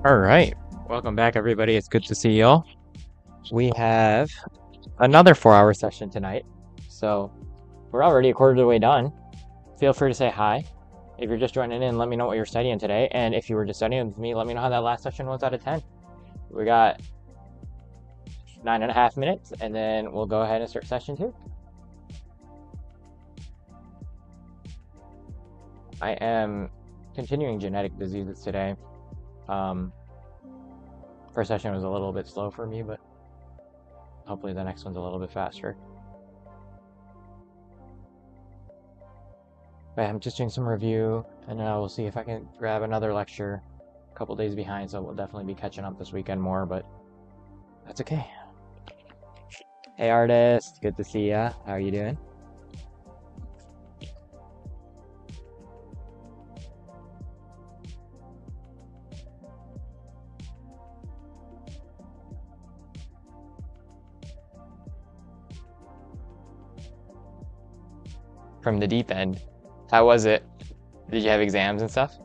All right. Welcome back, everybody. It's good to see y'all. We have another 4-hour session tonight. So we're already a quarter of the way done. Feel free to say hi. If you're just joining in, let me know what you're studying today. And if you were just studying with me, let me know how that last session was out of 10. We got 9.5 minutes, and then we'll go ahead and start session 2. I am continuing genetic diseases today. First session was a little bit slow for me, but hopefully the next one's a little bit faster. But I'm just doing some review, and then I will see if I can grab another lecture a couple days behind, so we'll definitely be catching up this weekend more, but that's okay. Hey artist, good to see ya. How are you doing? From the deep end. How was it? Did you have exams and stuff?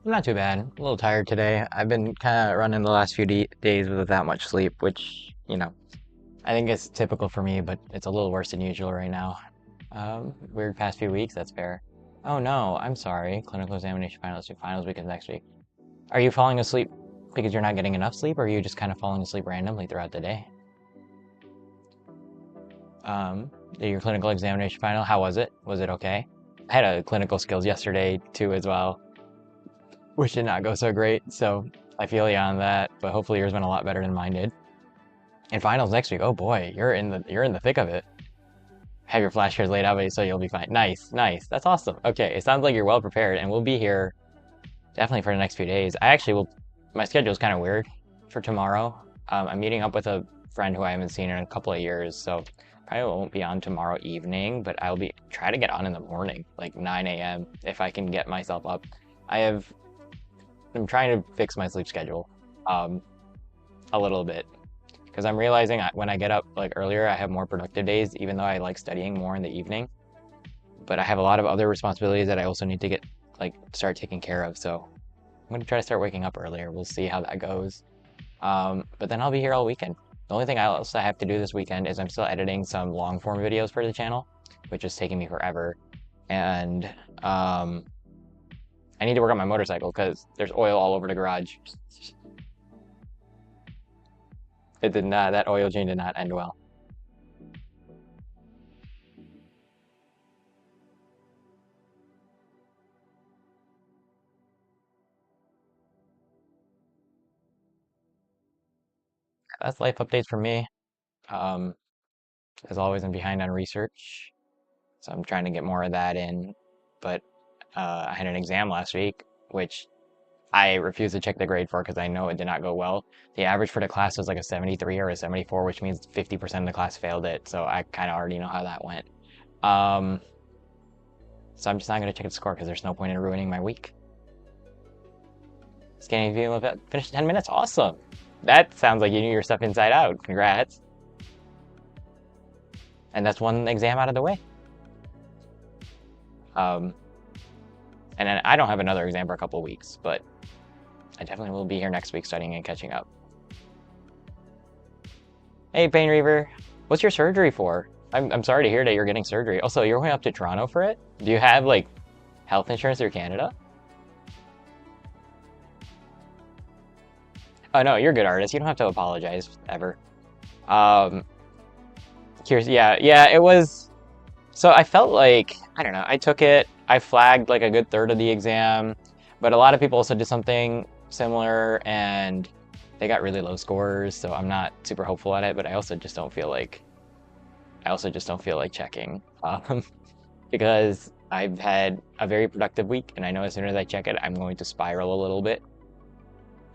Not too bad. A little tired today. I've been kind of running the last few days without much sleep, which, I think it's typical for me, but it's a little worse than usual right now. Weird past few weeks, that's fair. Oh no, I'm sorry. Clinical examination finals week is next week. Are you falling asleep because you're not getting enough sleep, or are you just kind of falling asleep randomly throughout the day? Um, your clinical examination final, how was it? Was it okay? I had a clinical skills yesterday too as well, which did not go so great, so I feel you on that, but hopefully yours went a lot better than mine did. And finals next week. Oh boy, you're in the thick of it. Have your flashcards laid out, so you'll be fine. Nice, nice. That's awesome. Okay, it sounds like you're well prepared, and we'll be here definitely for the next few days. I actually will. My schedule is kind of weird for tomorrow. I'm meeting up with a friend who I haven't seen in a couple of years, so probably won't be on tomorrow evening, but I'll be try to get on in the morning, like 9 a.m. if I can get myself up. I'm trying to fix my sleep schedule, um, a little bit because I'm realizing when I get up like earlier, I have more productive days, even though I like studying more in the evening. But I have a lot of other responsibilities that I also need to start taking care of. So I'm gonna try to start waking up earlier. We'll see how that goes. But then I'll be here all weekend. The only thing I have to do this weekend is I'm still editing some long form videos for the channel, which is taking me forever. And I need to work on my motorcycle because there's oil all over the garage. It did not, that oil change did not end well. That's life updates for me. Um, as always, I'm behind on research, so I'm trying to get more of that in. But I had an exam last week, which I refused to check the grade for because I know it did not go well. The average for the class was like a 73 or a 74, which means 50% of the class failed it. So I kind of already know how that went. Um, so I'm just not going to check the score because there's no point in ruining my week. Scanning video, finish 10 minutes. Awesome. That sounds like you knew your stuff inside out. Congrats. And that's one exam out of the way. Um, and then I don't have another exam for a couple of weeks, but I definitely will be here next week studying and catching up. Hey, Pain Reaver. What's your surgery for? I'm sorry to hear that you're getting surgery. Also, you're going up to Toronto for it? Do you have, like, health insurance through Canada? Oh, no, you're a good artist. You don't have to apologize, ever. Um, Curious, yeah, it was... So I felt like, I don't know, I took it, I flagged like a good third of the exam, but a lot of people also did something similar and they got really low scores, so I'm not super hopeful at it, but I also just don't feel like checking, because I've had a very productive week and I know as soon as I check it, I'm going to spiral a little bit,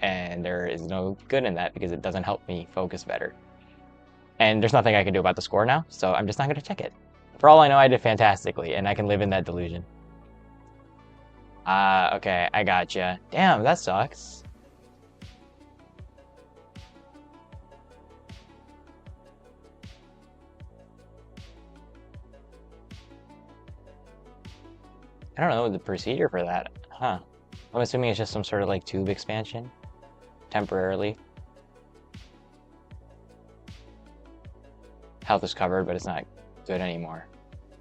and there is no good in that because it doesn't help me focus better. And there's nothing I can do about the score now, so I'm just not going to check it. For all I know, I did fantastically, and I can live in that delusion. Okay, I gotcha. Damn, that sucks. I don't know the procedure for that. Huh. I'm assuming it's just some sort of like tube expansion, temporarily. Health is covered, but it's not good anymore.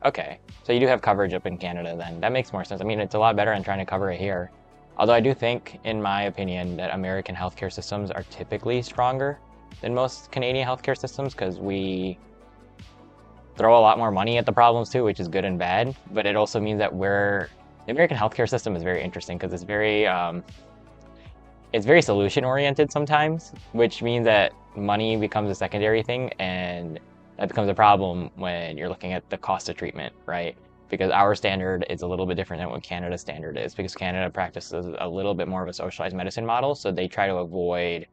Okay, so you do have coverage up in Canada then. That makes more sense. I mean, it's a lot better than trying to cover it here. Although I do think, in my opinion, that American healthcare systems are typically stronger than most Canadian healthcare systems because we throw a lot more money at the problems too, which is good and bad. But it also means that the American healthcare system is very interesting because it's very solution oriented sometimes, which means that money becomes a secondary thing, and that becomes a problem when you're looking at the cost of treatment, right? Because our standard is a little bit different than what Canada's standard is, because Canada practices a little bit more of a socialized medicine model, so they try to avoid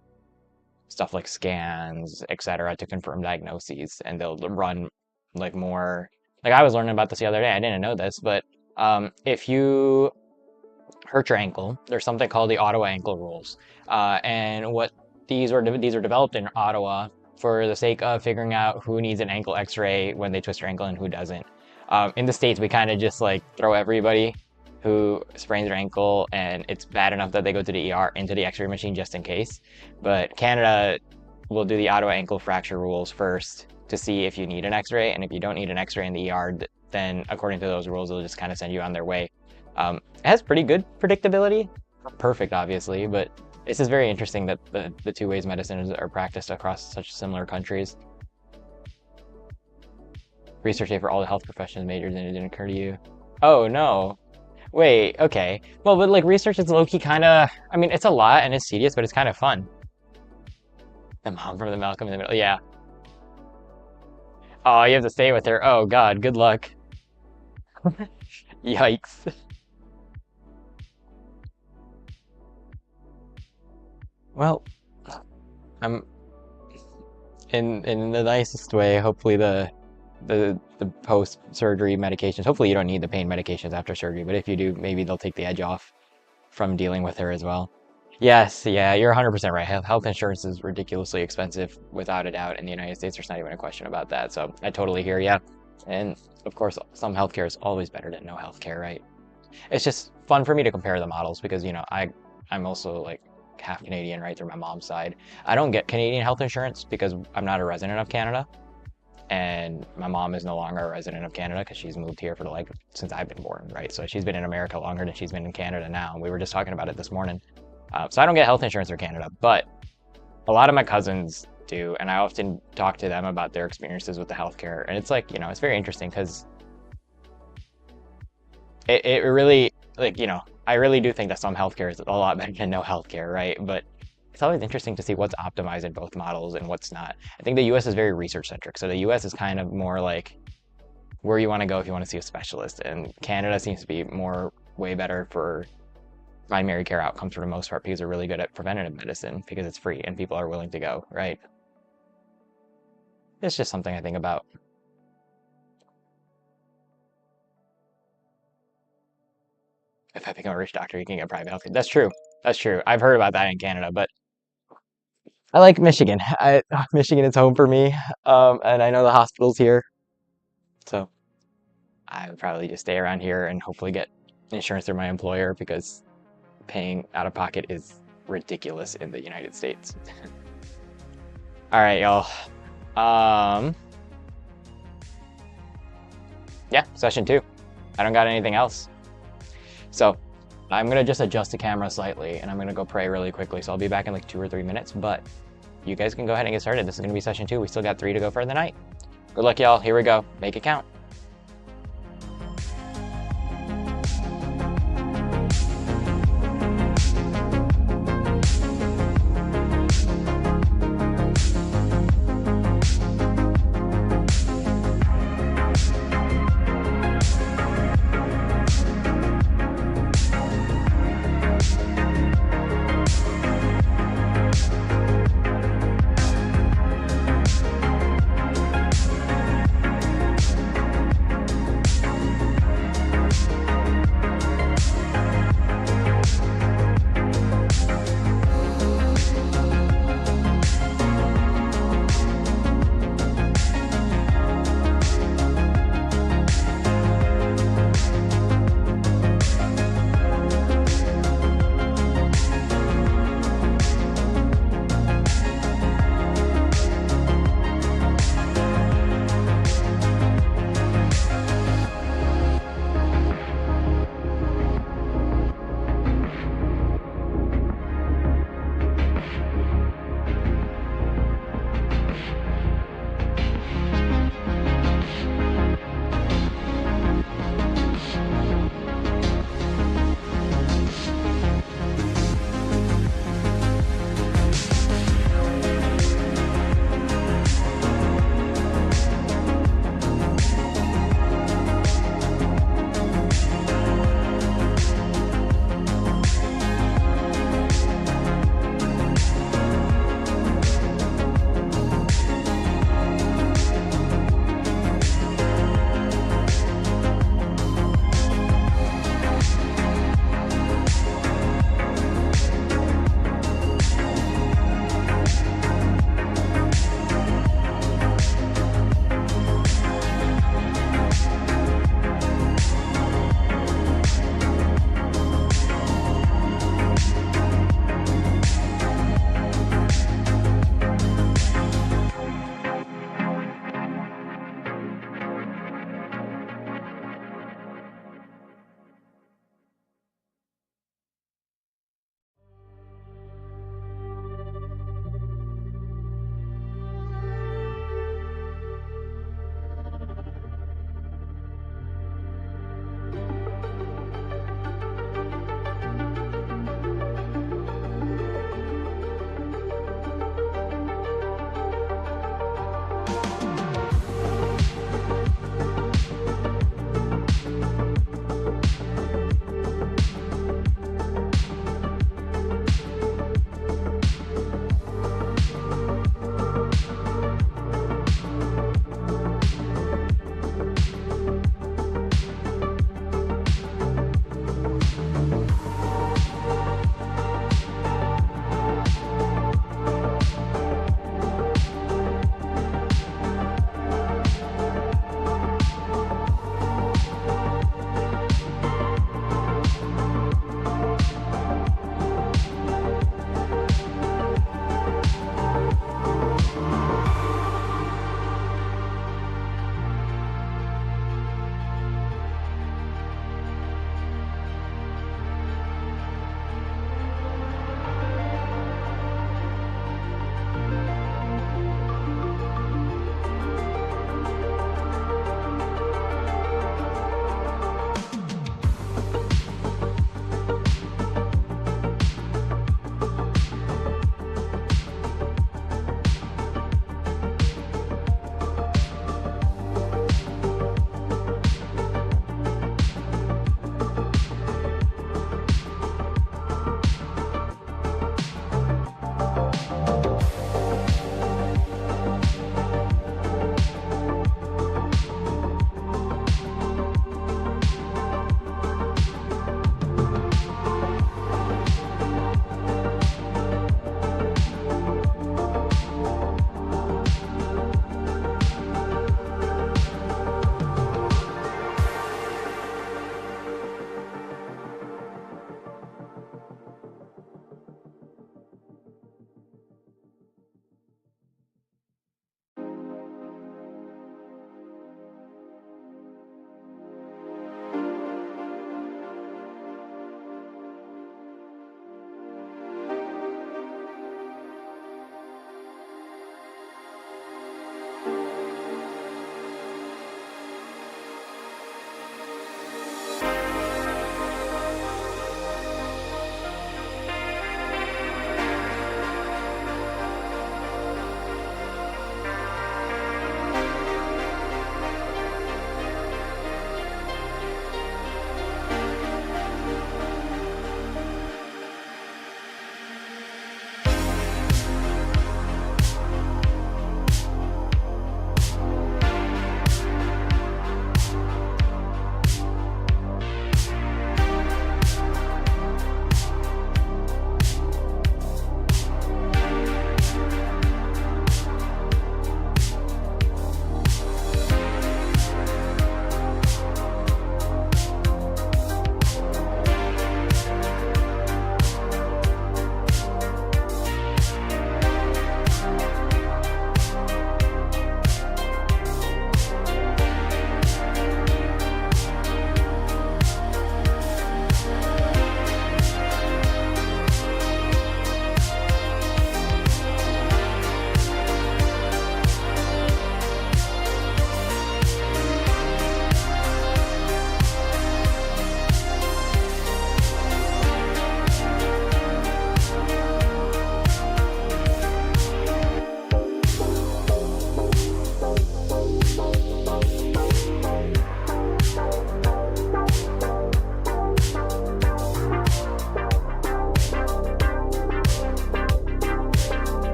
stuff like scans, etc., to confirm diagnoses, and they'll run like more. Like I was learning about this the other day. I didn't know this, but if you hurt your ankle, there's something called the Ottawa ankle rules, and what these are developed in Ottawa for the sake of figuring out who needs an ankle X-ray when they twist your ankle and who doesn't. In the States, we kind of just like throw everybody who sprains their ankle and it's bad enough that they go to the ER into the X-ray machine just in case. But Canada will do the Ottawa ankle fracture rules first to see if you need an X-ray, and if you don't need an X-ray in the ER, then according to those rules, they'll just kind of send you on their way. It has pretty good predictability. Not perfect, obviously, but it's just very interesting that the two ways medicine are practiced across such similar countries. Research day for all the health professions majors and it didn't occur to you. Oh, no. Wait, okay. Well, but like research is low-key kind of, I mean, it's a lot and it's tedious, but it's kind of fun. The mom from the Malcolm in the Middle, yeah. Oh, you have to stay with her. Oh, God, good luck. Yikes. Well, I'm in the nicest way. Hopefully the post-surgery medications. Hopefully you don't need the pain medications after surgery, but if you do, maybe they'll take the edge off from dealing with her as well. Yes, yeah, you're 100% right. Health insurance is ridiculously expensive, without a doubt. In the United States, there's not even a question about that. So I totally hear you. And of course, some healthcare is always better than no healthcare, right? It's just fun for me to compare the models because, I'm also like half Canadian, right, through my mom's side. I don't get Canadian health insurance because I'm not a resident of Canada. And my mom is no longer a resident of Canada because she's moved here for like since I've been born, right? So she's been in America longer than she's been in Canada now. And we were just talking about it this morning. So I don't get health insurance for Canada, but a lot of my cousins do, and I often talk to them about their experiences with the healthcare. And it's like, it's very interesting because it really, like, I really do think that some healthcare is a lot better than no healthcare, right? But it's always interesting to see what's optimized in both models and what's not. I think the US is very research centric. So the US is kind of more like where you want to go if you want to see a specialist. And Canada seems to be way better for primary care outcomes for the most part because they're really good at preventative medicine because it's free and people are willing to go, right? It's just something I think about. If I become a rich doctor, you can get private healthcare. That's true. That's true. I've heard about that in Canada, but I like Michigan. Michigan is home for me, and I know the hospital's here, so I would probably just stay around here and hopefully get insurance through my employer because paying out of pocket is ridiculous in the United States. All right, y'all. Yeah, session 2. I don't got anything else. So I'm gonna just adjust the camera slightly and I'm gonna go pray really quickly. So I'll be back in like 2 or 3 minutes, but you guys can go ahead and get started. This is gonna be session 2. We still got 3 to go for the night. Good luck, y'all. Here we go. Make it count.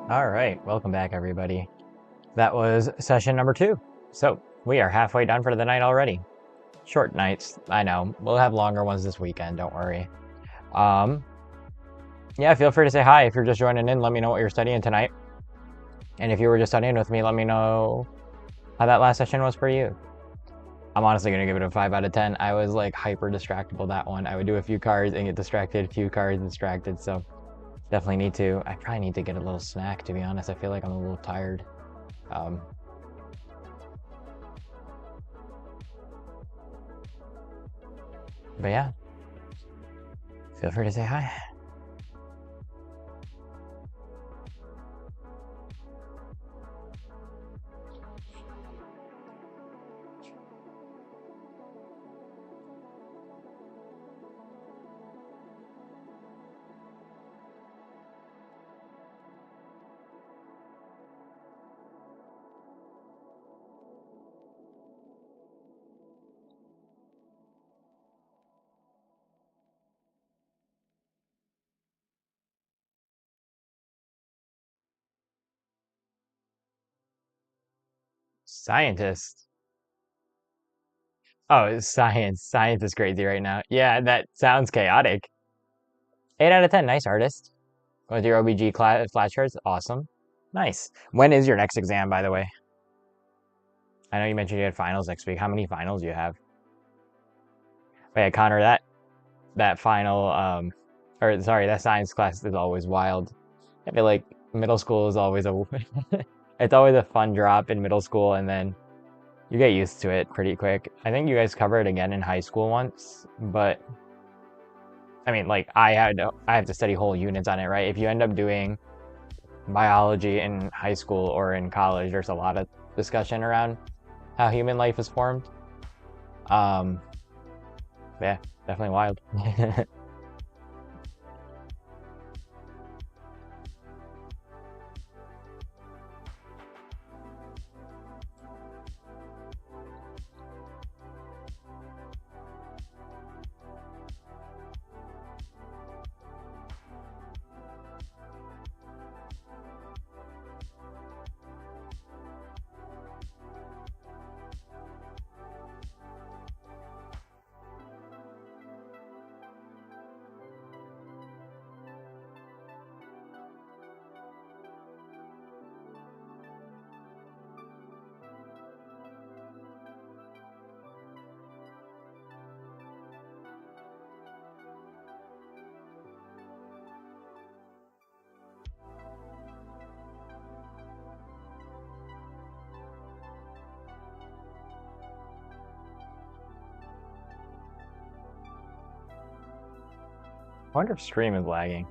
All right, welcome back, everybody. That was session number 2. So we are halfway done for the night already. Short nights, I know. We'll have longer ones this weekend, don't worry. Yeah, feel free to say hi if you're just joining in. Let me know what you're studying tonight. And if you were just studying with me, let me know how that last session was for you. I'm honestly going to give it a 5 out of 10. I was like hyper distractible that one. I would do a few cards and get distracted, a few cards and distracted. So definitely need to. I probably need to get a little snack, to be honest. I feel like I'm a little tired. But yeah, feel free to say hi. Scientist. Oh, it's science. Science is crazy right now. Yeah, that sounds chaotic. 8 out of 10. Nice, artist. With your OBG class flashcards. Awesome. Nice. When is your next exam, by the way? I know you mentioned you had finals next week. How many finals do you have? Wait, Connor, that final, or sorry, that science class is always wild. I feel like middle school is always a, it's always a fun drop in middle school, and then you get used to it pretty quick. I think you guys cover it again in high school once, but I mean, like I have to study whole units on it, right? If you end up doing biology in high school or in college, there's a lot of discussion around how human life is formed. Yeah, definitely wild. I wonder if stream is lagging.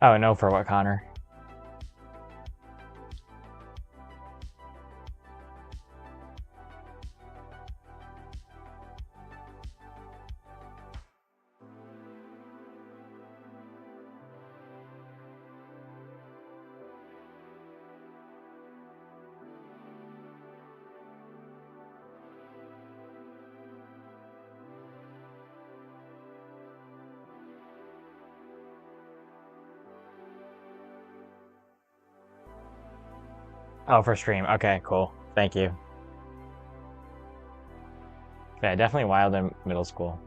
Oh, no, for what, Connor? Oh, for stream. Okay, cool. Thank you. Yeah, definitely wild in middle school.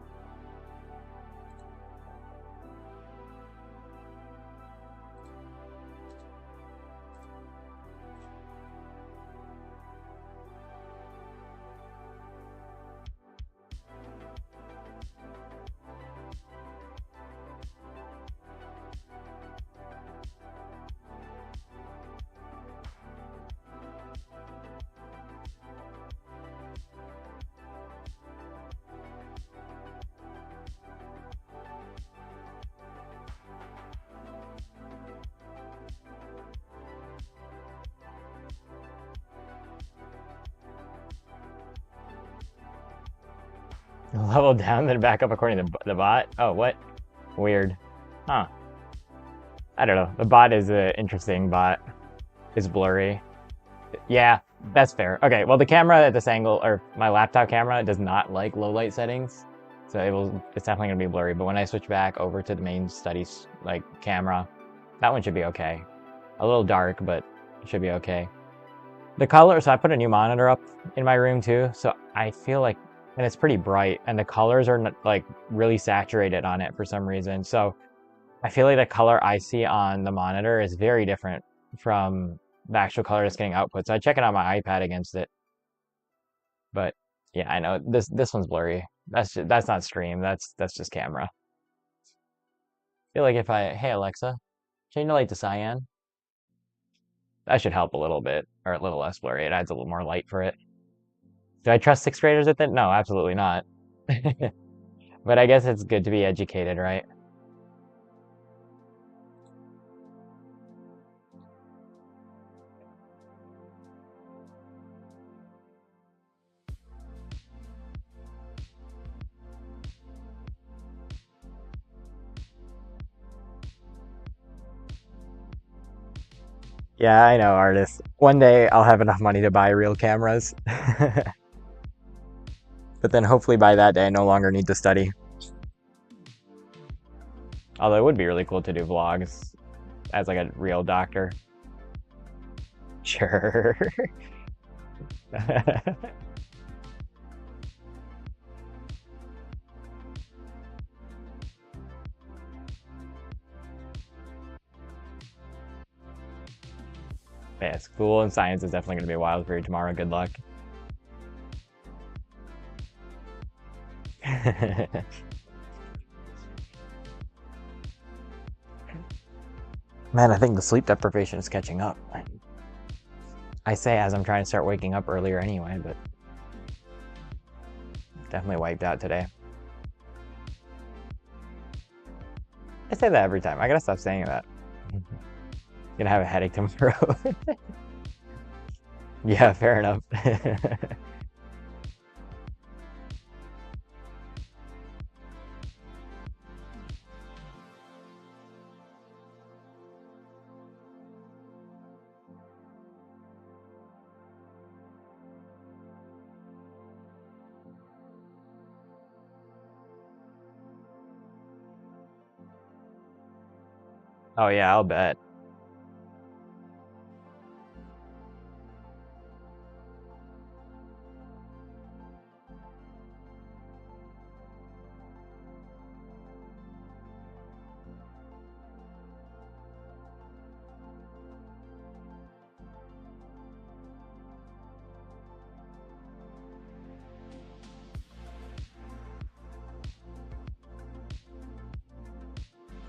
Level down, then back up according to the bot? Oh, what? Weird. Huh. I don't know. The bot is an interesting bot. It's blurry. Yeah, that's fair. Okay, well the camera at this angle, or my laptop camera, does not like low light settings. So it's definitely gonna be blurry. But when I switch back over to the main studies like camera, that one should be okay. A little dark, but it should be okay. The color, so I put a new monitor up in my room too. So I feel like, and it's pretty bright, and the colors are like really saturated on it for some reason. So I feel like the color I see on the monitor is very different from the actual color that's getting output. So I check it on my iPad against it. But yeah, I know this one's blurry. That's not stream. That's just camera. I feel like if hey Alexa, change the light to cyan. That should help a little bit, or a little less blurry. It adds a little more light for it. Do I trust sixth graders with it? No, absolutely not. But I guess it's good to be educated, right? Yeah, I know, artists. One day I'll have enough money to buy real cameras. But then hopefully by that day I no longer need to study. Although it would be really cool to do vlogs as like a real doctor. Sure. Yeah, school and science is definitely going to be wild for you tomorrow. Good luck. Man, I think the sleep deprivation is catching up. I say as I'm trying to start waking up earlier anyway, but definitely wiped out today. I say that every time. I gotta stop saying that. Gonna have a headache tomorrow. Yeah, fair enough. Oh yeah, I'll bet.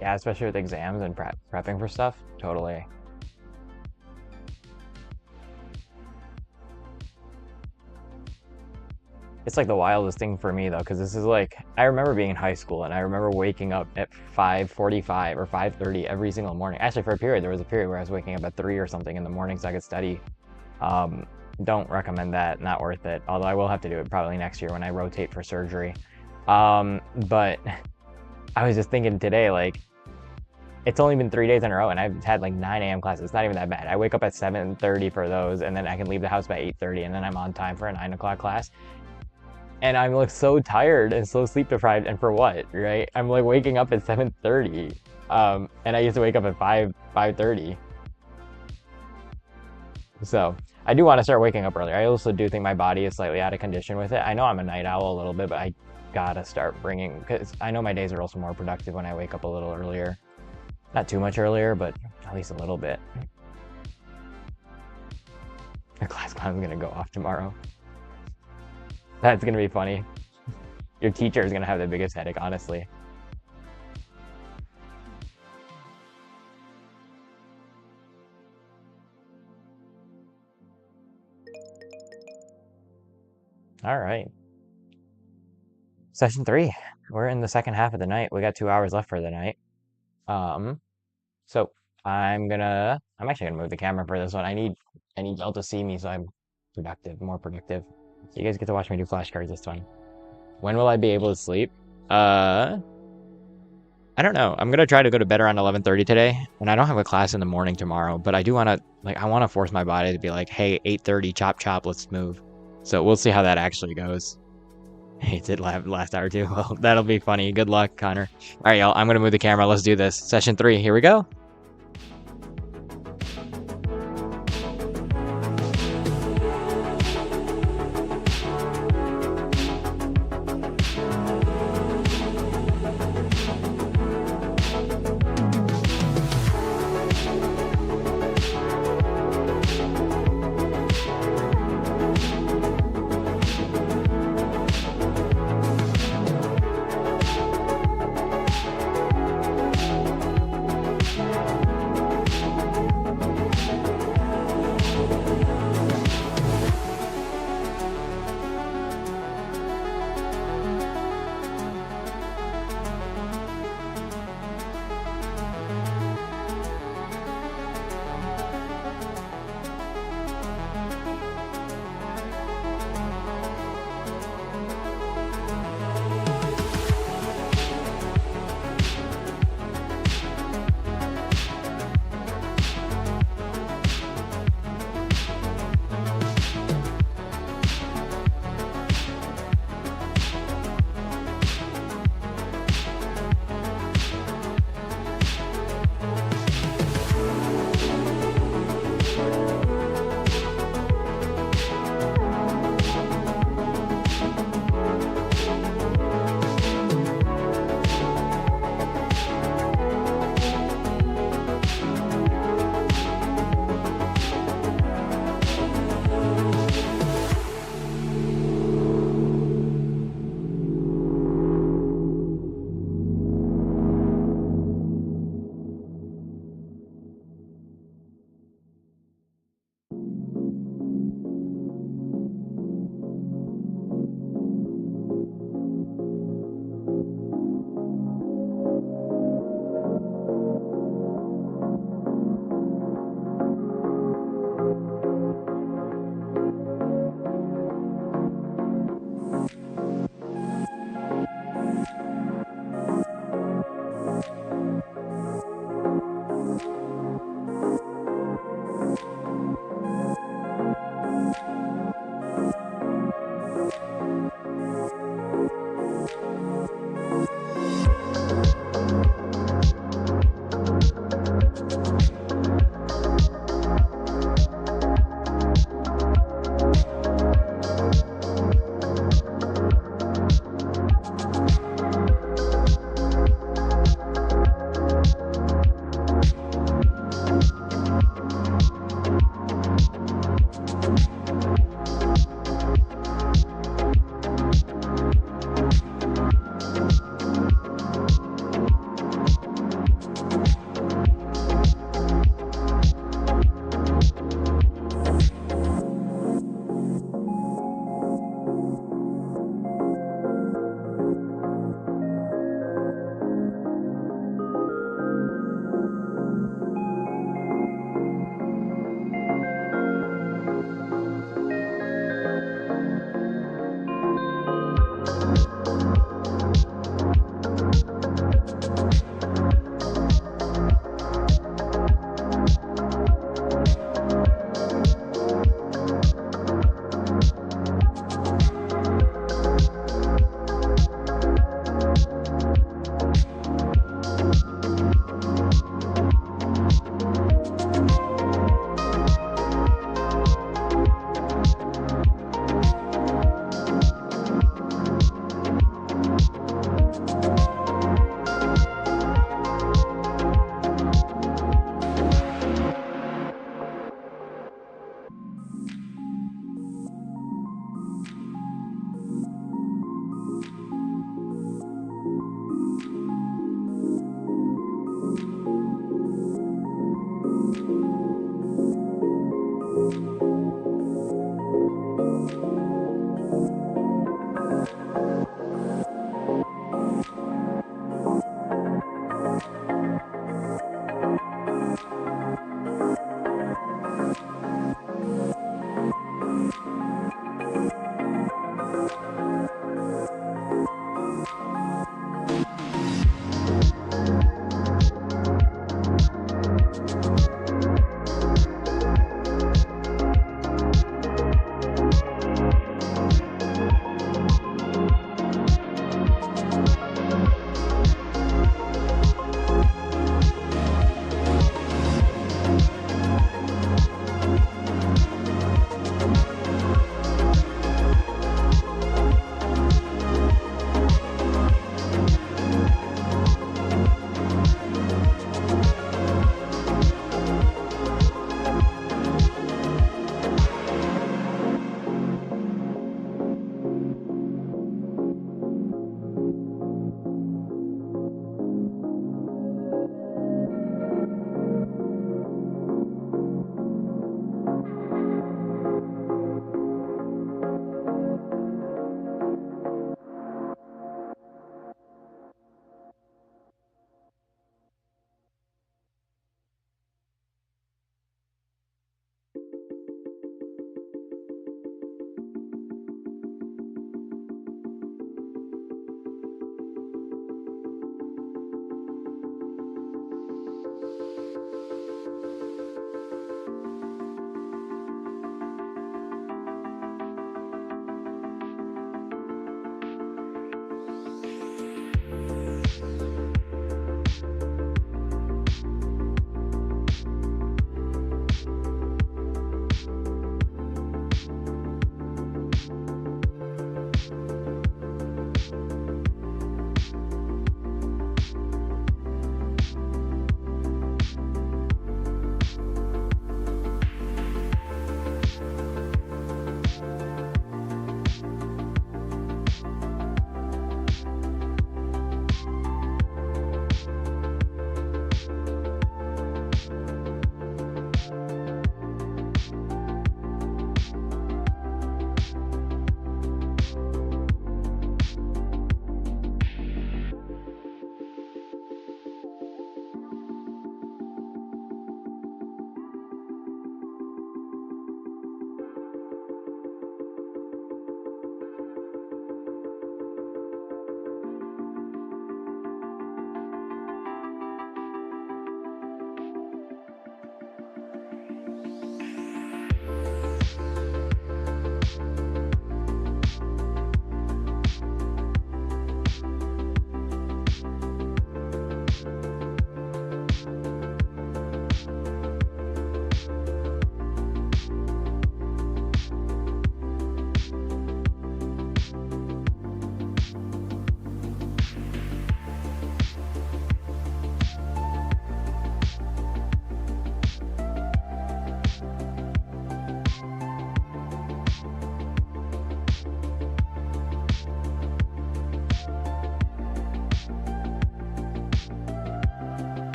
Yeah, especially with exams and prepping for stuff. Totally. It's like the wildest thing for me though, because this is like, I remember being in high school and I remember waking up at 5:45 or 5:30 every single morning. Actually, for a period, there was a period where I was waking up at 3 or something in the morning so I could study. Don't recommend that, not worth it. Although I will have to do it probably next year when I rotate for surgery. But I was just thinking today, like, it's only been 3 days in a row and I've had like 9 a.m. classes. It's not even that bad. I wake up at 7:30 for those and then I can leave the house by 8:30 and then I'm on time for a 9 o'clock class. And I'm like so tired and so sleep deprived, and for what, right? I'm like waking up at 7:30, and I used to wake up at 5:30. So I do want to start waking up earlier. I also do think my body is slightly out of condition with it. I know I'm a night owl a little bit, but I gotta start bringing, because I know my days are also more productive when I wake up a little earlier. Not too much earlier, but at least a little bit. Your class clown's gonna go off tomorrow. That's gonna be funny. Your teacher is gonna have the biggest headache, honestly. All right. Session 3. We're in the second half of the night. We got 2 hours left for the night. So I'm actually gonna move the camera for this one. I need y'all to see me so I'm productive, more productive. So you guys get to watch me do flashcards this one. When will I be able to sleep? I don't know. I'm gonna try to go to bed around 11:30 today, and I don't have a class in the morning tomorrow, but I do wanna I wanna force my body to be like, hey, 8:30, chop chop, let's move. So we'll see how that actually goes. It did last hour too. Well, that'll be funny. Good luck, Connor. All right, y'all. I'm gonna move the camera. Let's do this. Session 3. Here we go.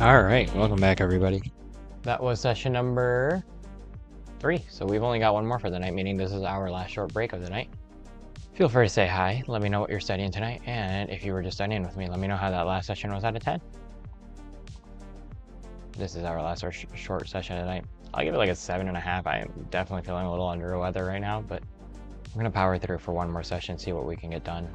All right, welcome back, everybody. That was session number 3, so we've only got one more for the night, meaning this is our last short break of the night. Feel free to say hi, let me know what you're studying tonight, and if you were just studying with me, let me know how that last session was out of 10. This is our last short session tonight. I'll give it like a 7.5. I am definitely feeling a little under the weather right now, but we're gonna power through for one more session, see what we can get done.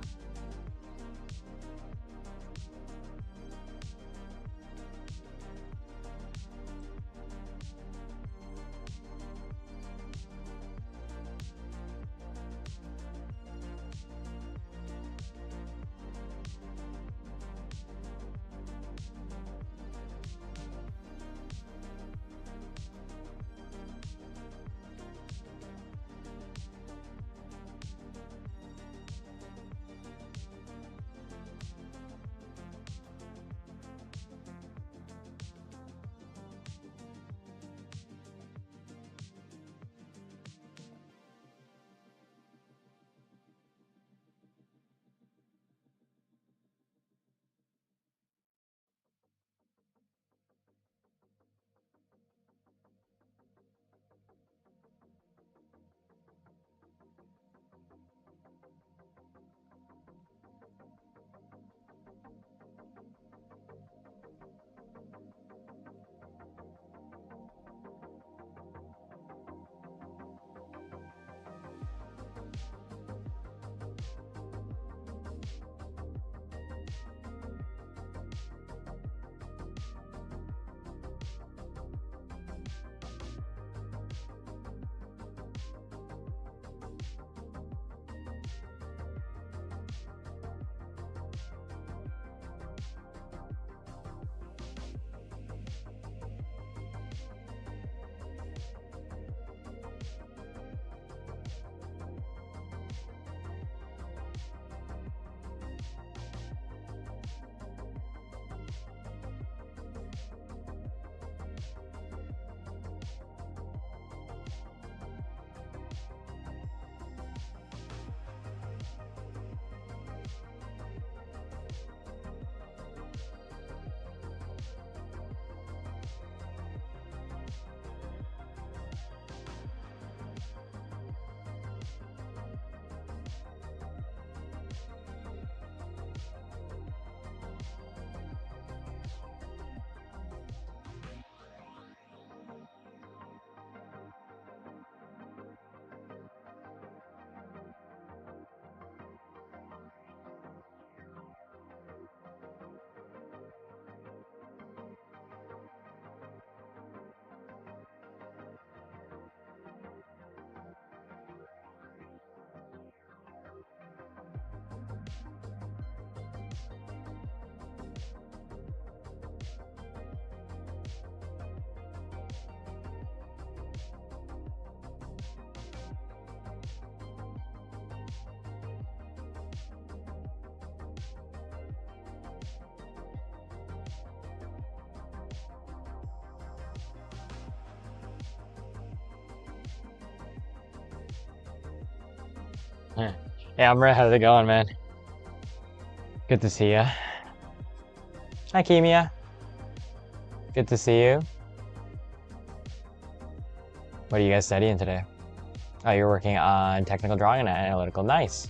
Yeah, I'm ready. How's it going, man? Good to see ya. Hi, Kimia. Good to see you. What are you guys studying today? Oh, you're working on technical drawing and analytical. Nice.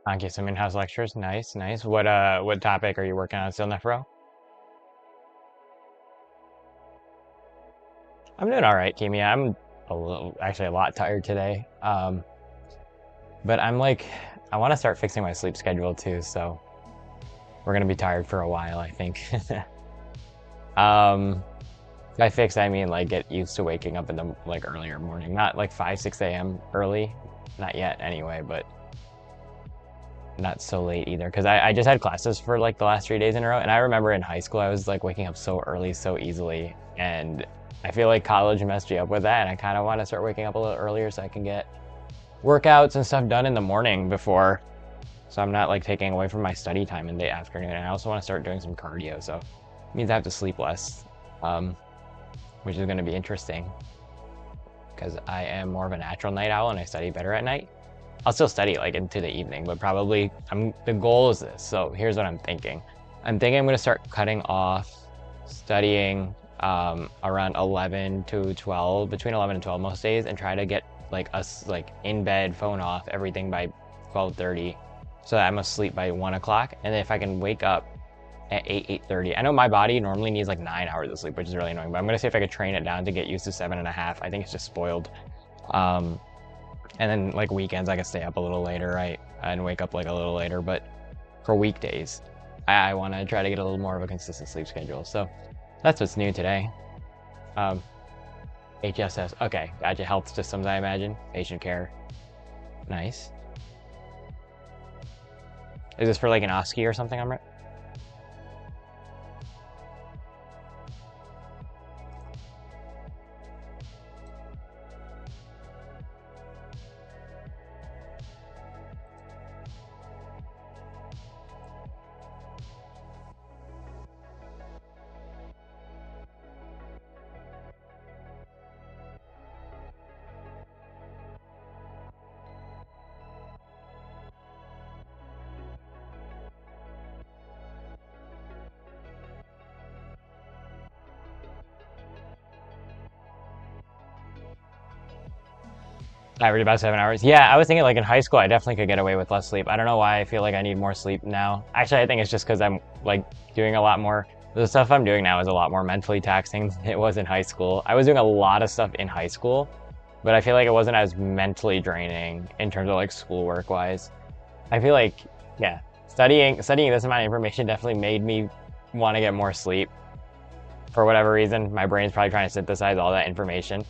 Okay, some in-house lectures. Nice, nice. What topic are you working on still, Nephro? I'm doing all right, Kimia. I'm actually a lot tired today. But I'm like, I want to start fixing my sleep schedule too, so we're gonna be tired for a while, I think. By fix, I mean like get used to waking up in the like earlier morning, not like 5, 6 a.m. early, not yet anyway, but not so late either. Because I just had classes for like the last 3 days in a row, and I remember in high school I was like waking up so early so easily, and I feel like college messed me up with that, and I kind of want to start waking up a little earlier so I can get workouts and stuff done in the morning before, so I'm not like taking away from my study time in the afternoon. And I also want to start doing some cardio, so it means I have to sleep less, which is going to be interesting because I am more of a natural night owl and I study better at night. I'll still study like into the evening, but probably the goal is this. So here's what I'm thinking. I'm thinking I'm going to start cutting off studying around 11 to 12, between 11 and 12 most days, and try to get like us like in bed, phone off, everything by 12:30, so that I'm asleep by 1 o'clock. And then if I can wake up at 8:30, I know my body normally needs like 9 hours of sleep, which is really annoying, but I'm gonna see if I could train it down to get used to 7.5. I think it's just spoiled. And then like weekends I can stay up a little later, right, and wake up like a little later. But for weekdays, I want to try to get a little more of a consistent sleep schedule. So that's what's new today. HSS, okay, gotcha. Health systems, I imagine. Patient care. Nice. Is this for like an OSCE or something? I'm right. Average about 7 hours. Yeah, I was thinking like in high school, I definitely could get away with less sleep. I don't know why I feel like I need more sleep now. Actually, I think it's just because I'm like doing a lot more. The stuff I'm doing now is a lot more mentally taxing than it was in high school. I was doing a lot of stuff in high school, but I feel like it wasn't as mentally draining in terms of like schoolwork wise. I feel like, yeah, studying this amount of information definitely made me want to get more sleep. For whatever reason, my brain's probably trying to synthesize all that information.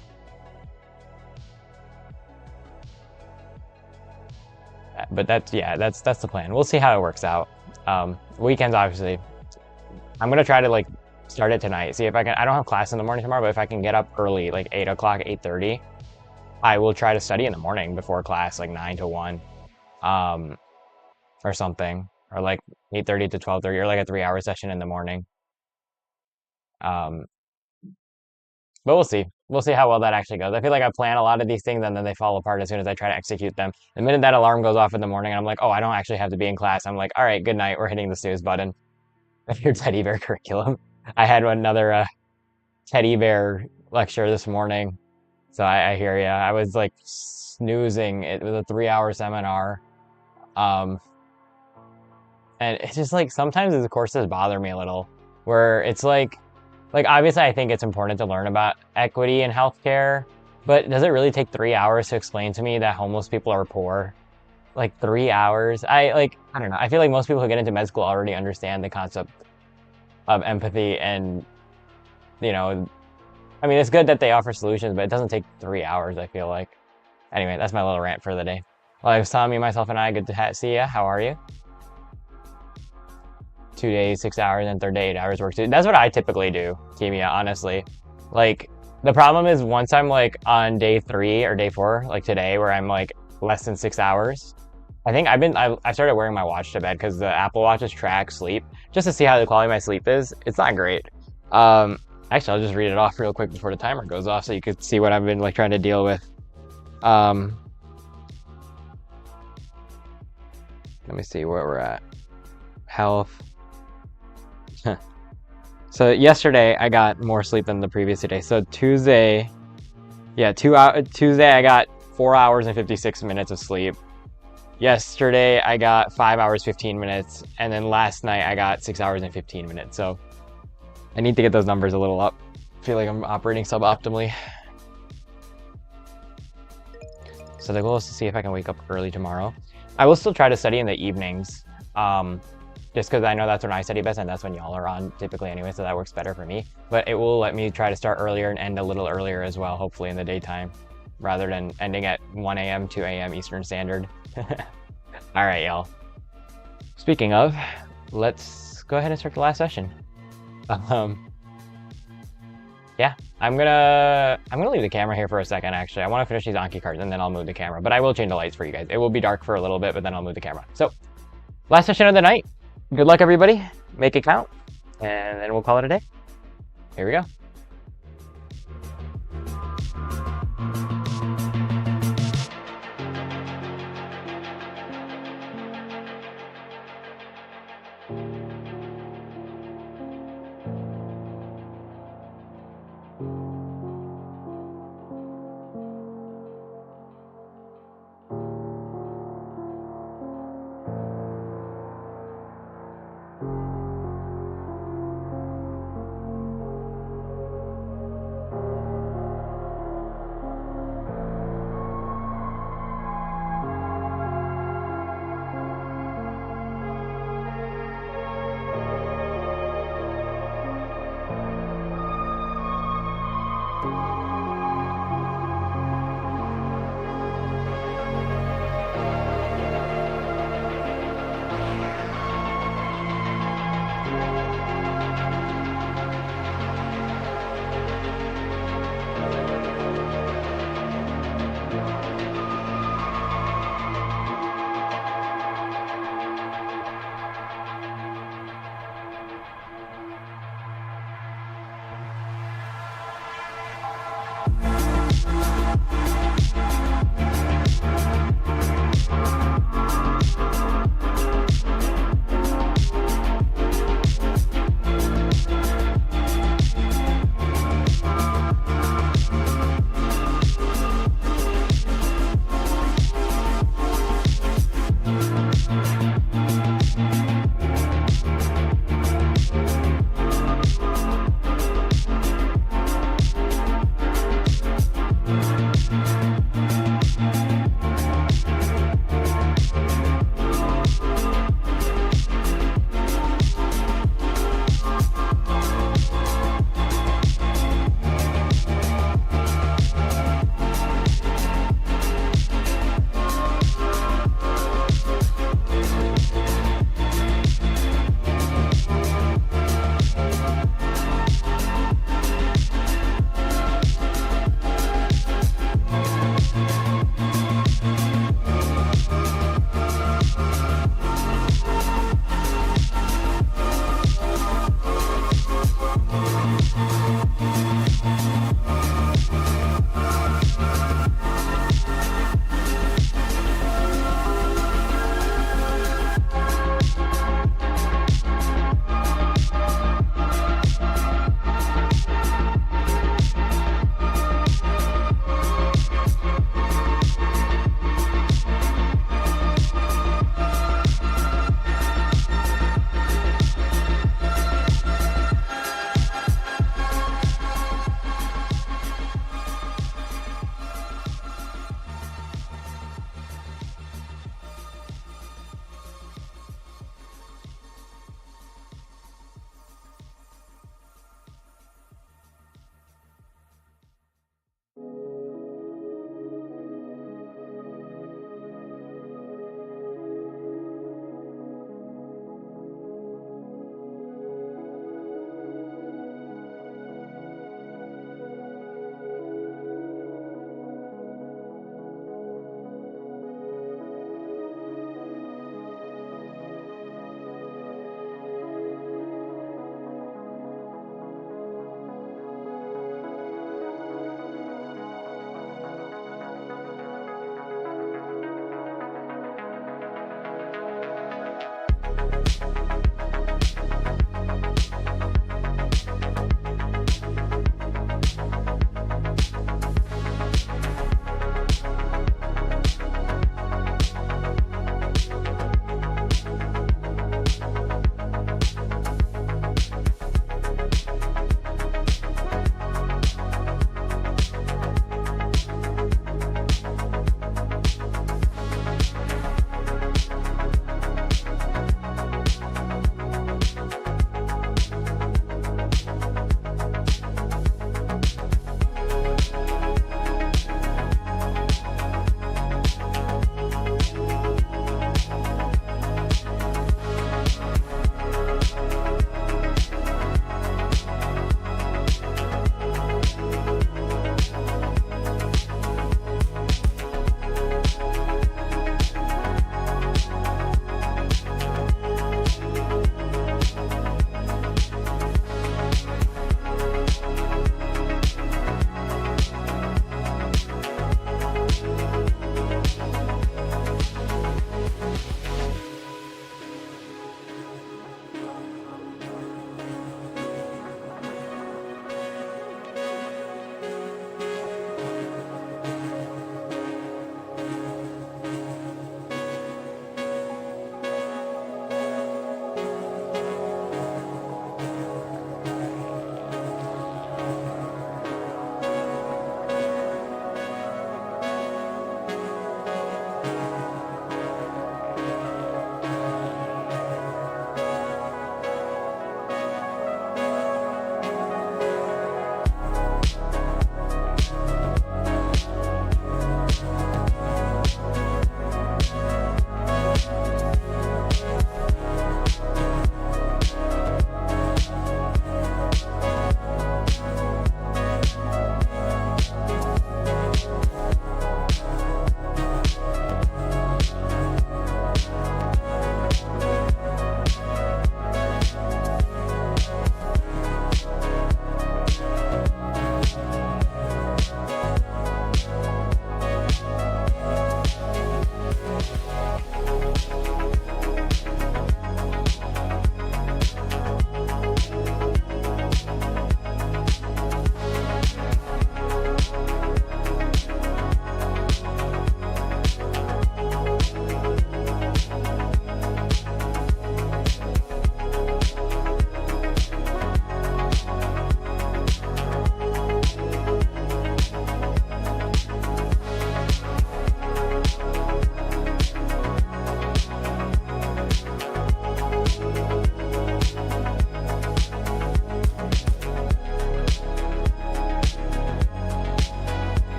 But that's, yeah, that's the plan. We'll see how it works out. Weekends, obviously, I'm gonna try to like start it tonight. See if I can. I don't have class in the morning tomorrow, but if I can get up early, like 8 o'clock, 8:30, I will try to study in the morning before class, like 9 to 1, or something, or like 8:30 to 12:30, or like a 3-hour session in the morning. But we'll see. We'll see how well that actually goes. I feel like I plan a lot of these things and then they fall apart as soon as I try to execute them. The minute that alarm goes off in the morning and I'm like, oh, I don't actually have to be in class, I'm like, all right, good night. We're hitting the snooze button. Your teddy bear curriculum. I had another teddy bear lecture this morning. So I hear ya. I was like snoozing. It was a 3-hour seminar. And it's just like sometimes the courses bother me a little, where it's like obviously I think it's important to learn about equity in healthcare, but does it really take 3 hours to explain to me that homeless people are poor? Like 3 hours? I don't know. I feel like most people who get into med school already understand the concept of empathy, and you know, I mean, it's good that they offer solutions, but it doesn't take 3 hours, I feel like. Anyway, that's my little rant for the day. Well, I was telling me, myself, and I, good to see ya. How are you? 2 days, 6 hours, and third day, 8 hours work too. That's what I typically do, Kimia, honestly. Like, the problem is once I'm like on day 3 or day 4, like today, where I'm like less than 6 hours, I think I started wearing my watch to bed because the Apple Watches track sleep, just to see how the quality of my sleep is. It's not great. Actually, I'll just read it off real quick before the timer goes off so you could see what I've been like trying to deal with. Let me see where we're at. Health. So yesterday I got more sleep than the previous day. So Tuesday, yeah, Tuesday I got 4 hours and 56 minutes of sleep. Yesterday I got 5 hours 15 minutes, and then last night I got 6 hours and 15 minutes. So I need to get those numbers a little up. I feel like I'm operating suboptimally. So the goal is to see if I can wake up early tomorrow. I will still try to study in the evenings, just because I know that's when I study best and that's when y'all are on typically anyway, so that works better for me. But it will let me try to start earlier and end a little earlier as well, hopefully in the daytime, rather than ending at 1 a.m., 2 a.m. Eastern Standard. All right, y'all. Speaking of, let's go ahead and start the last session. Yeah, I'm gonna leave the camera here for a second, actually. I want to finish these Anki cards, and then I'll move the camera. But I will change the lights for you guys. It will be dark for a little bit, but then I'll move the camera. So, last session of the night. Good luck, everybody. Make it count, and then we'll call it a day. Here we go.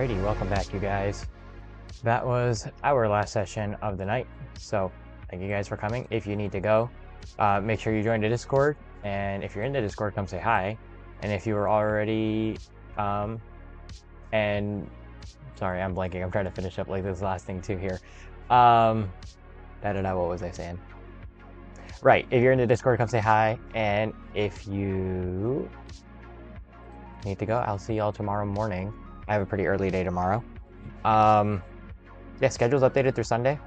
Alrighty, welcome back, you guys. That was our last session of the night. So thank you guys for coming. If you need to go, make sure you join the Discord. And if you're in the Discord, come say hi. And if you were already, and sorry, I'm blanking. I'm trying to finish up like this last thing too here. What was I saying? Right, if you're in the Discord, come say hi. And if you need to go, I'll see y'all tomorrow morning. I have a pretty early day tomorrow. Yeah, schedule's updated through Sunday.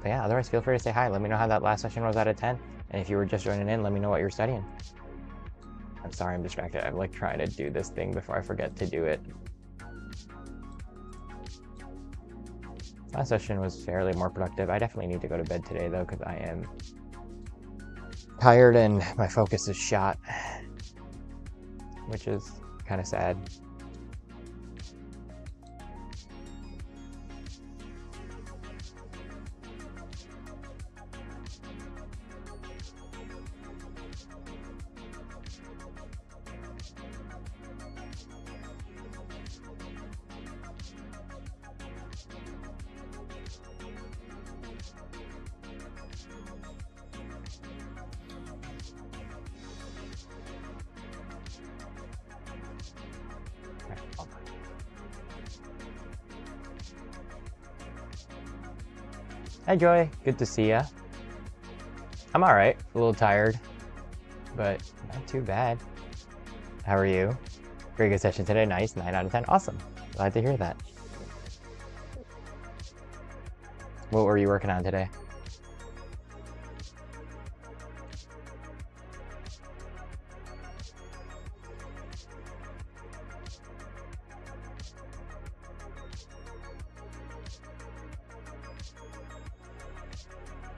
But yeah, otherwise feel free to say hi. Let me know how that last session was out of 10. And if you were just joining in, let me know what you're studying. I'm sorry, I'm distracted. I'm like trying to do this thing before I forget to do it. Last session was fairly more productive. I definitely need to go to bed today though, because I am tired and my focus is shot, which is kind of sad. Hi Joy, good to see ya. I'm alright, a little tired, but not too bad. How are you? Very good session today, nice, 9 out of 10, awesome. Glad to hear that. What were you working on today?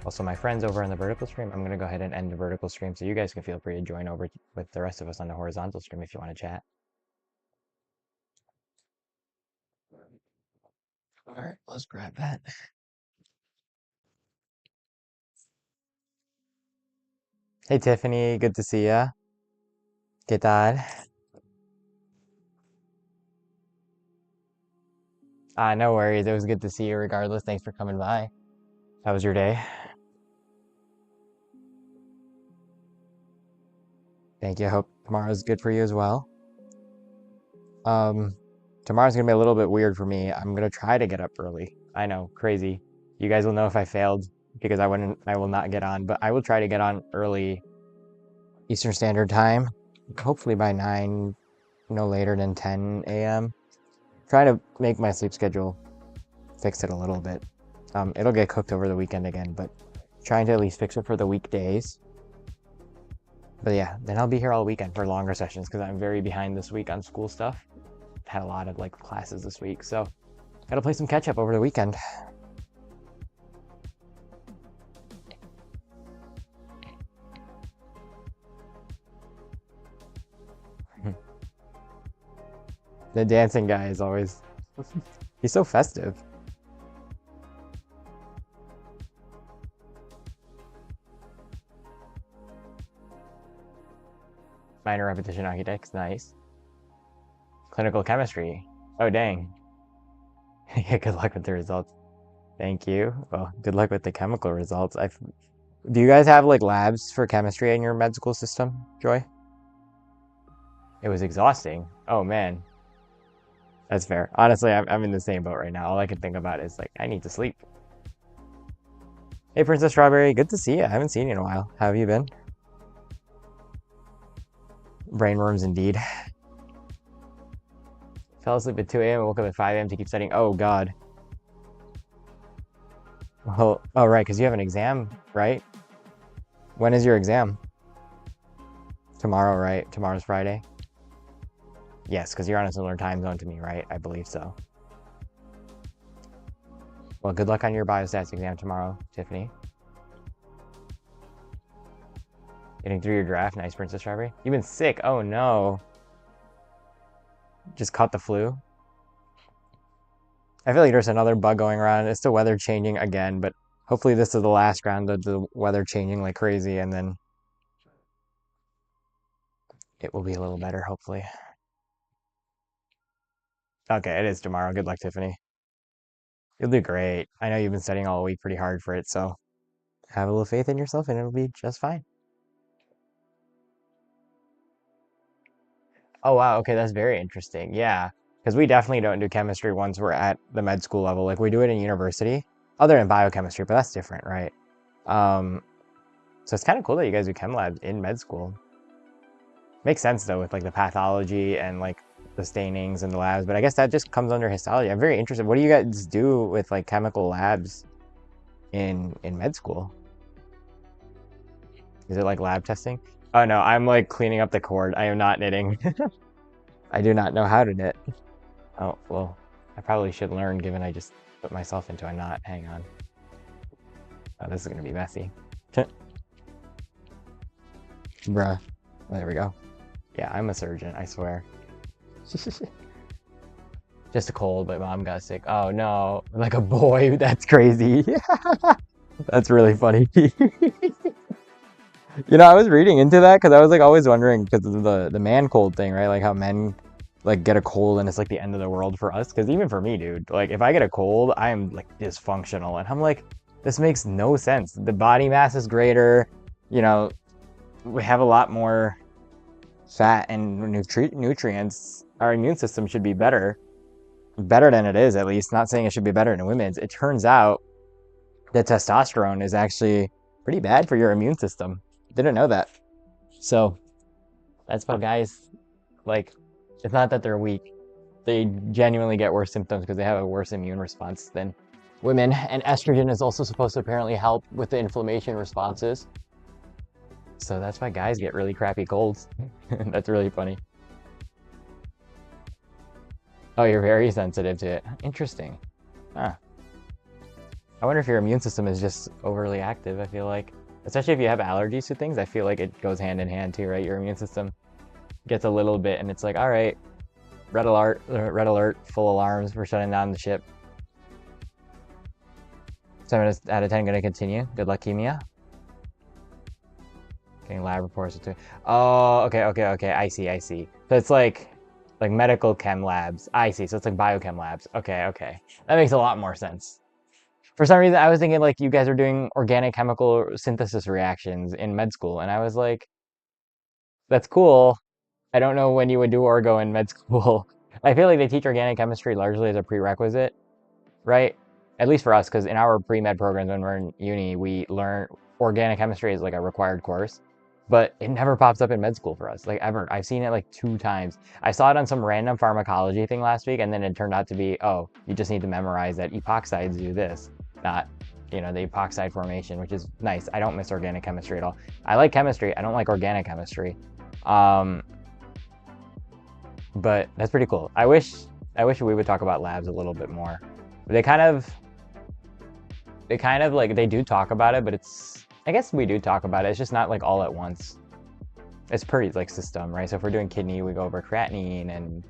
Also, my friends over on the vertical stream, I'm going to go ahead and end the vertical stream so you guys can feel free to join over with the rest of us on the horizontal stream if you want to chat. All right, let's grab that. Hey Tiffany, good to see ya. ¿Qué tal? No worries, it was good to see you regardless. Thanks for coming by. How was your day? Thank you. I hope tomorrow's good for you as well. Tomorrow's gonna be a little bit weird for me. I'm gonna try to get up early. I know, crazy. You guys will know if I failed because I will not get on, but I will try to get on early Eastern Standard Time, hopefully by 9, no later than 10 a.m. Try to make my sleep schedule, fix it a little bit. It'll get cooked over the weekend again, but trying to at least fix it for the weekdays. But yeah, then I'll be here all weekend for longer sessions because I'm very behind this week on school stuff. Had a lot of like classes this week, so gotta play some catch up over the weekend. The dancing guy is always he's so festive. Minor repetition architects, nice. Clinical chemistry. Oh, dang. Yeah, good luck with the results. Thank you. Well, good luck with the chemical results. Do you guys have like labs for chemistry in your med school system, Joy? It was exhausting. Oh man. That's fair. Honestly, I'm in the same boat right now. All I can think about is like, I need to sleep. Hey, Princess Strawberry, good to see you. I haven't seen you in a while. How have you been? Brainworms indeed. Fell asleep at 2 a.m. and woke up at 5 a.m. to keep studying. Oh, God. Oh, right, because you have an exam, right? When is your exam? Tomorrow, right? Tomorrow's Friday? Yes, because you're on a similar time zone to me, right? I believe so. Well, good luck on your biostats exam tomorrow, Tiffany. Getting through your draft. Nice, Princess Strawberry. You've been sick. Oh, no. Just caught the flu. I feel like there's another bug going around. It's the weather changing again, but hopefully this is the last round of the weather changing like crazy, and then it will be a little better, hopefully. Okay, it is tomorrow. Good luck, Tiffany. You'll do great. I know you've been studying all week pretty hard for it, so have a little faith in yourself and it'll be just fine. Oh, wow. Okay, that's very interesting. Yeah, because we definitely don't do chemistry once we're at the med school level. Like we do it in university, other than biochemistry, but that's different, right? Um, so it's kind of cool that you guys do chem labs in med school. Makes sense though with like the pathology and like the stainings and the labs, but I guess that just comes under histology. I'm very interested. What do you guys do with like chemical labs in med school? Is it like lab testing? Oh no, I'm like cleaning up the cord. I am not knitting. I do not know how to knit. Oh, well, I probably should learn given I just put myself into a knot. Hang on. Oh, this is gonna be messy. Bruh. There we go. Yeah, I'm a surgeon, I swear. Just a cold, but mom got sick. Oh no, like a boy, that's crazy. That's really funny. You know, I was reading into that because I was like always wondering because of the man cold thing, right? Like how men like get a cold and it's like the end of the world for us. Because even for me, dude, like if I get a cold, I'm like dysfunctional, and I'm like, this makes no sense. The body mass is greater, you know, we have a lot more fat and nutrients. Our immune system should be better than it is, at least. Not saying it should be better in women's. It turns out that testosterone is actually pretty bad for your immune system. Didn't know that. So that's why guys, like, it's not that they're weak. They genuinely get worse symptoms because they have a worse immune response than women. And estrogen is also supposed to apparently help with the inflammation responses. So that's why guys get really crappy colds. That's really funny. Oh, you're very sensitive to it. Interesting. Huh. I wonder if your immune system is just overly active. I feel like, especially if you have allergies to things, I feel like it goes hand in hand too, right? Your immune system gets a little bit and it's like, all right, red alert, full alarms, we're shutting down the ship. 7 out of 10 gonna continue. Good luck, Kimia. Getting lab reports. Oh, okay. I see. So it's like medical chem labs. I see. So it's like biochem labs. Okay. That makes a lot more sense. For some reason, I was thinking like you guys are doing organic chemical synthesis reactions in med school, and I was like, that's cool. I don't know when you would do orgo in med school. I feel like they teach organic chemistry largely as a prerequisite, right? At least for us, because in our pre-med programs when we're in uni, we learn organic chemistry is like a required course, but it never pops up in med school for us, like ever. I've seen it like 2 times. I saw it on some random pharmacology thing last week, and then it turned out to be, oh, you just need to memorize that epoxides do this, not, you know, the epoxide formation, which is nice. I don't miss organic chemistry at all. I like chemistry. I don't like organic chemistry. But that's pretty cool. I wish we would talk about labs a little bit more. They kind of like, they do talk about it, but it's, I guess we do talk about it. It's just not like all at once. It's pretty like system, right? So if we're doing kidney, we go over creatinine and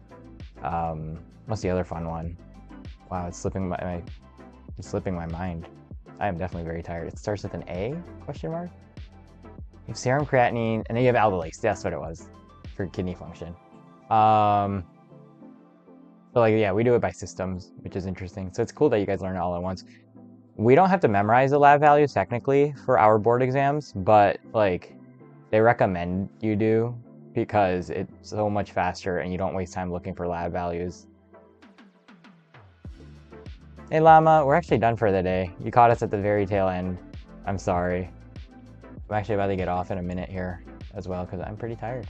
what's the other fun one? Wow, it's slipping my mind. I am definitely very tired. It starts with an A, question mark? You have serum creatinine, and then you have aldolase. That's what it was for kidney function. So like, yeah, we do it by systems, which is interesting. So it's cool that you guys learn it all at once. We don't have to memorize the lab values technically for our board exams, but like they recommend you do because it's so much faster and you don't waste time looking for lab values. Hey Llama, we're actually done for the day. You caught us at the very tail end. I'm sorry. I'm actually about to get off in a minute here as well because I'm pretty tired.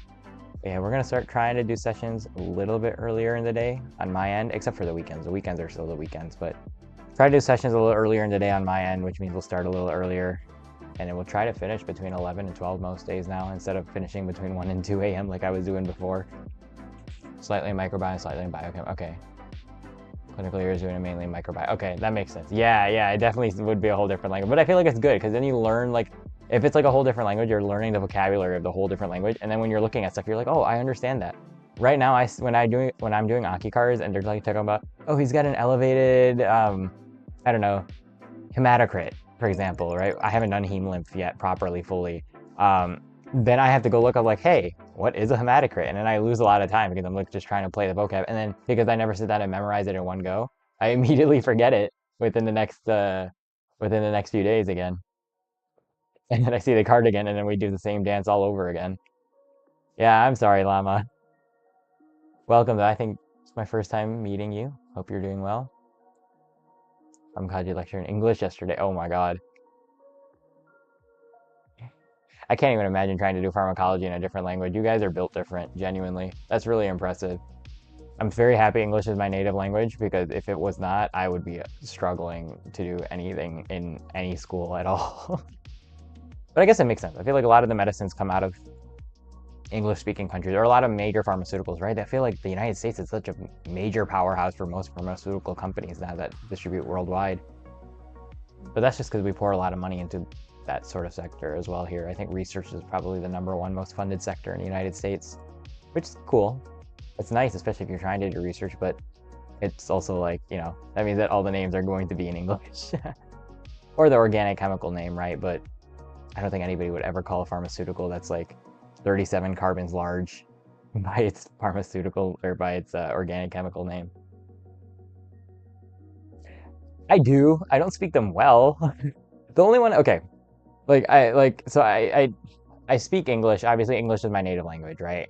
Yeah, we're gonna start trying to do sessions a little bit earlier in the day on my end, except for the weekends. The weekends are still the weekends, but try to do sessions a little earlier in the day on my end, which means we'll start a little earlier. And then we'll try to finish between 11 and 12 most days now, instead of finishing between 1 and 2 a.m. like I was doing before. Slightly in microbiome, slightly in biochem. Okay. Clinical years doing it mainly in microbiome. Okay, that makes sense. Yeah, it definitely would be a whole different language. But I feel like it's good because then you learn, like, if it's like a whole different language, you're learning the vocabulary of the whole different language. And then when you're looking at stuff, you're like, oh, I understand that. Right now, when I'm doing Akikars and they're like talking about, oh, he's got an elevated, I don't know, hematocrit, for example, right? I haven't done heme lymph yet properly, fully. then I have to go look up like, hey, what is a hematocrit? And then I lose a lot of time because I'm like just trying to play the vocab. And then because I never sit down and memorize it in one go, I immediately forget it within the next few days again. And then I see the card again, and then we do the same dance all over again. Yeah, I'm sorry, Llama. Welcome, though. I think it's my first time meeting you. Hope you're doing well. I'm glad you lectured in English yesterday. Oh my God. I can't even imagine trying to do pharmacology in a different language. You guys are built different, genuinely. That's really impressive. I'm very happy English is my native language because if it was not, I would be struggling to do anything in any school at all. But I guess it makes sense. I feel like a lot of the medicines come out of English-speaking countries, or a lot of major pharmaceuticals, right? I feel like the United States is such a major powerhouse for most pharmaceutical companies now that distribute worldwide. But that's just because we pour a lot of money into that sort of sector as well here. I think research is probably the #1 most funded sector in the United States, which is cool. It's nice, especially if you're trying to do research, but it's also like, you know, that means that all the names are going to be in English. Or the organic chemical name, right? But I don't think anybody would ever call a pharmaceutical that's like 37 carbons large by its pharmaceutical or by its organic chemical name. I do. I don't speak them well. The only one, okay, I speak English. Obviously, English is my native language, right?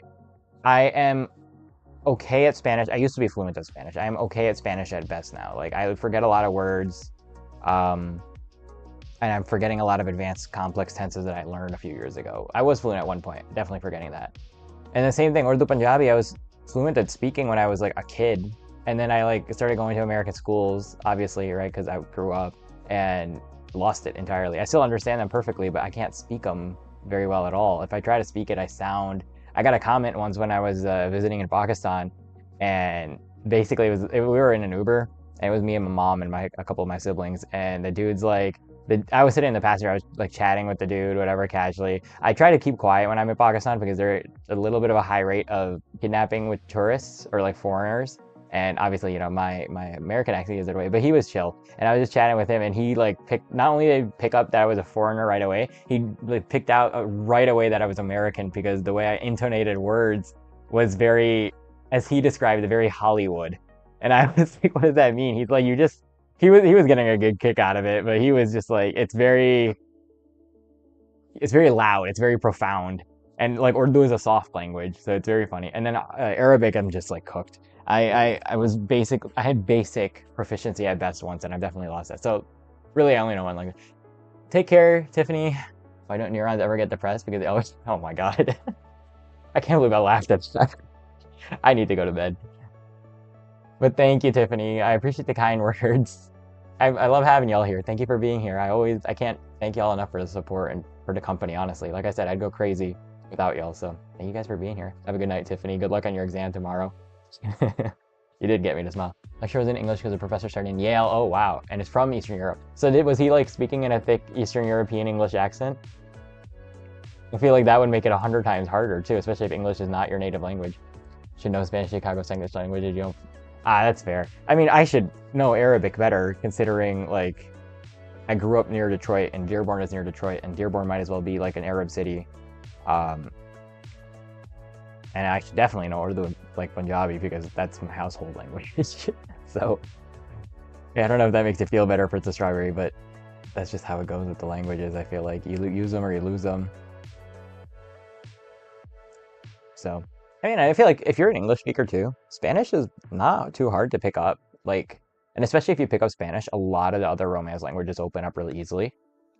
I am okay at Spanish. I used to be fluent at Spanish. I am okay at Spanish at best now. Like I forget a lot of words, and I'm forgetting a lot of advanced complex tenses that I learned a few years ago. I was fluent at one point, definitely forgetting that. And the same thing, Urdu Punjabi, I was fluent at speaking when I was like a kid. And then I like started going to American schools, obviously, right? Because I grew up and lost it entirely. I still understand them perfectly, but I can't speak them very well at all. If I try to speak it, I got a comment once when I was visiting in Pakistan, and basically we were in an Uber, and it was me and my mom and a couple of my siblings, and the dude's like, I was sitting in the passenger, I was like chatting with the dude, whatever, casually. I try to keep quiet when I'm in Pakistan because there's a little bit of a high rate of kidnapping with tourists or like foreigners. And obviously, you know, my American accent is that way, but he was chill. And I was just chatting with him, and he like not only did he pick up that I was a foreigner right away, he like picked out right away that I was American because the way I intonated words was very, as he described it, very Hollywood. And I was like, what does that mean? He's like, he was getting a good kick out of it, but he was just like, it's very loud, it's very profound. And like Urdu is a soft language, so it's very funny. And then Arabic, I'm just like cooked. I had basic proficiency at best once, and I've definitely lost that. So really, I only know one language. Take care, Tiffany. Why don't neurons ever get depressed? Because they always, oh my God. I can't believe I laughed at that. I need to go to bed. But thank you, Tiffany. I appreciate the kind words. I love having y'all here. Thank you for being here. I can't thank y'all enough for the support and for the company, honestly. Like I said, I'd go crazy without y'all. So thank you guys for being here. Have a good night, Tiffany. Good luck on your exam tomorrow. You did get me to smile. Lecture was in English because the professor started in Yale. Oh, wow. And it's from Eastern Europe. So was he like speaking in a thick Eastern European English accent? I feel like that would make it 100 times harder too, especially if English is not your native language. Should know Spanish, Chicago, English languages. You don't. That's fair. I mean, I should know Arabic better considering like I grew up near Detroit and Dearborn is near Detroit, and Dearborn might as well be like an Arab city. And I should definitely know Urdu, like Punjabi, because that's my household language. So, yeah, I don't know if that makes you feel better for it's a strawberry, but that's just how it goes with the languages. I feel like you use them or you lose them. So, I mean, I feel like if you're an English speaker too, Spanish is not too hard to pick up. Like, and especially if you pick up Spanish, a lot of the other Romance languages open up really easily.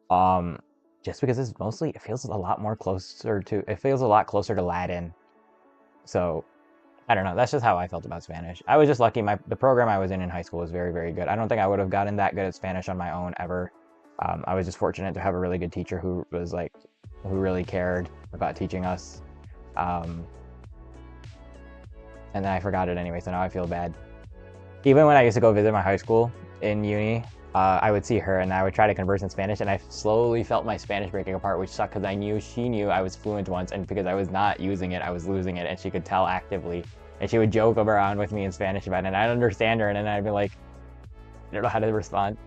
Just because it feels a lot closer to Latin. So, I don't know. That's just how I felt about Spanish. I was just lucky. The program I was in high school was very, very good. I don't think I would have gotten that good at Spanish on my own ever. I was just fortunate to have a really good teacher who really cared about teaching us. And then I forgot it anyway, so now I feel bad. Even when I used to go visit my high school in uni, I would see her and I would try to converse in Spanish, and I slowly felt my Spanish breaking apart, which sucked because she knew I was fluent once, and because I was not using it, I was losing it, and she could tell actively. And she would joke around with me in Spanish about it, and I'd understand her, and then I'd be like, I don't know how to respond.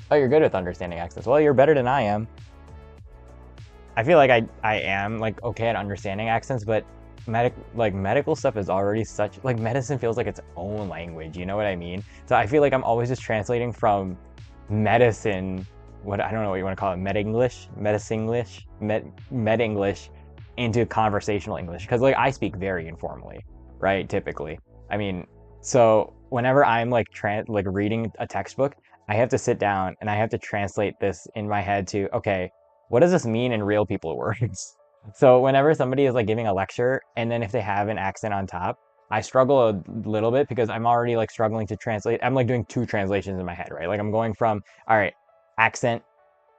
Oh, you're good with understanding accents. Well, you're better than I am. I feel like I am like okay at understanding accents, but medical stuff is already such like medicine feels like its own language, you know what I mean? So I feel like I'm always just translating from medicine, what I don't know what you want to call it, med English into conversational English because like I speak very informally, right? Typically. I mean, so whenever I'm like like reading a textbook, I have to sit down and I have to translate this in my head to, okay, what does this mean in real people words? So whenever somebody is like giving a lecture and then if they have an accent on top, I struggle a little bit because I'm already like struggling to translate. I'm like doing two translations in my head, right? Like I'm going from, all right, accent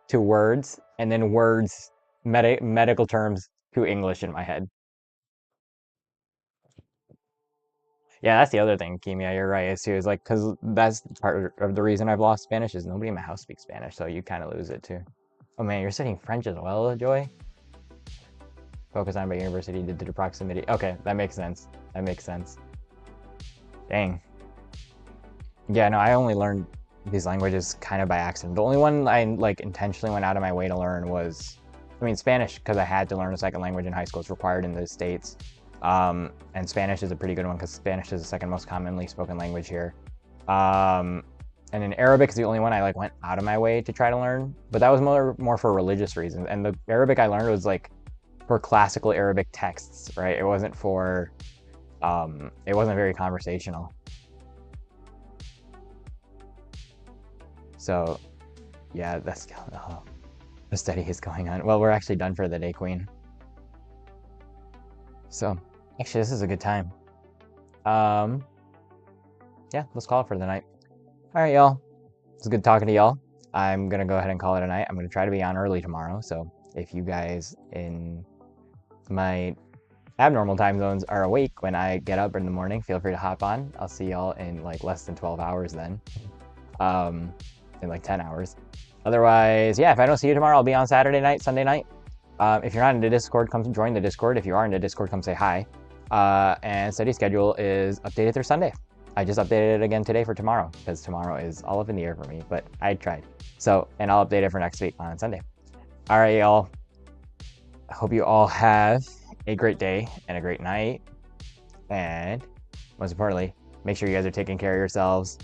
to words and then words, medical terms to English in my head. Yeah, that's the other thing, Kimia, you're right, is too, is like, because that's part of the reason I've lost Spanish is nobody in my house speaks Spanish, so you kind of lose it too. Oh man, you're studying French as well, Joy? Focus on by university due to the proximity. Okay, that makes sense. That makes sense. Dang. Yeah, no, I only learned these languages kind of by accident. The only one I like intentionally went out of my way to learn was, I mean, Spanish, because I had to learn a second language in high school. It's required in the States. And Spanish is a pretty good one because Spanish is the second most commonly spoken language here. And then Arabic is the only one I like went out of my way to try to learn, but that was more for religious reasons. And the Arabic I learned was like for classical Arabic texts, right? It wasn't very conversational. So yeah, the study is going on. Well, we're actually done for the day, Queen. So actually, this is a good time. Um, yeah, let's call it for the night. All right, y'all. It's good talking to y'all. I'm gonna go ahead and call it a night. I'm gonna try to be on early tomorrow. So if you guys in my abnormal time zones are awake when I get up in the morning, feel free to hop on. I'll see y'all in like less than 12 hours then. In like 10 hours. Otherwise, yeah, if I don't see you tomorrow, I'll be on Saturday night, Sunday night. If you're not in the Discord, come join the Discord. If you are in the Discord, come say hi. And study schedule is updated through Sunday. I just updated it again today for tomorrow because tomorrow is all up in the air for me, but I tried. So, and I'll update it for next week on Sunday. All right, y'all. I hope you all have a great day and a great night. And most importantly, make sure you guys are taking care of yourselves.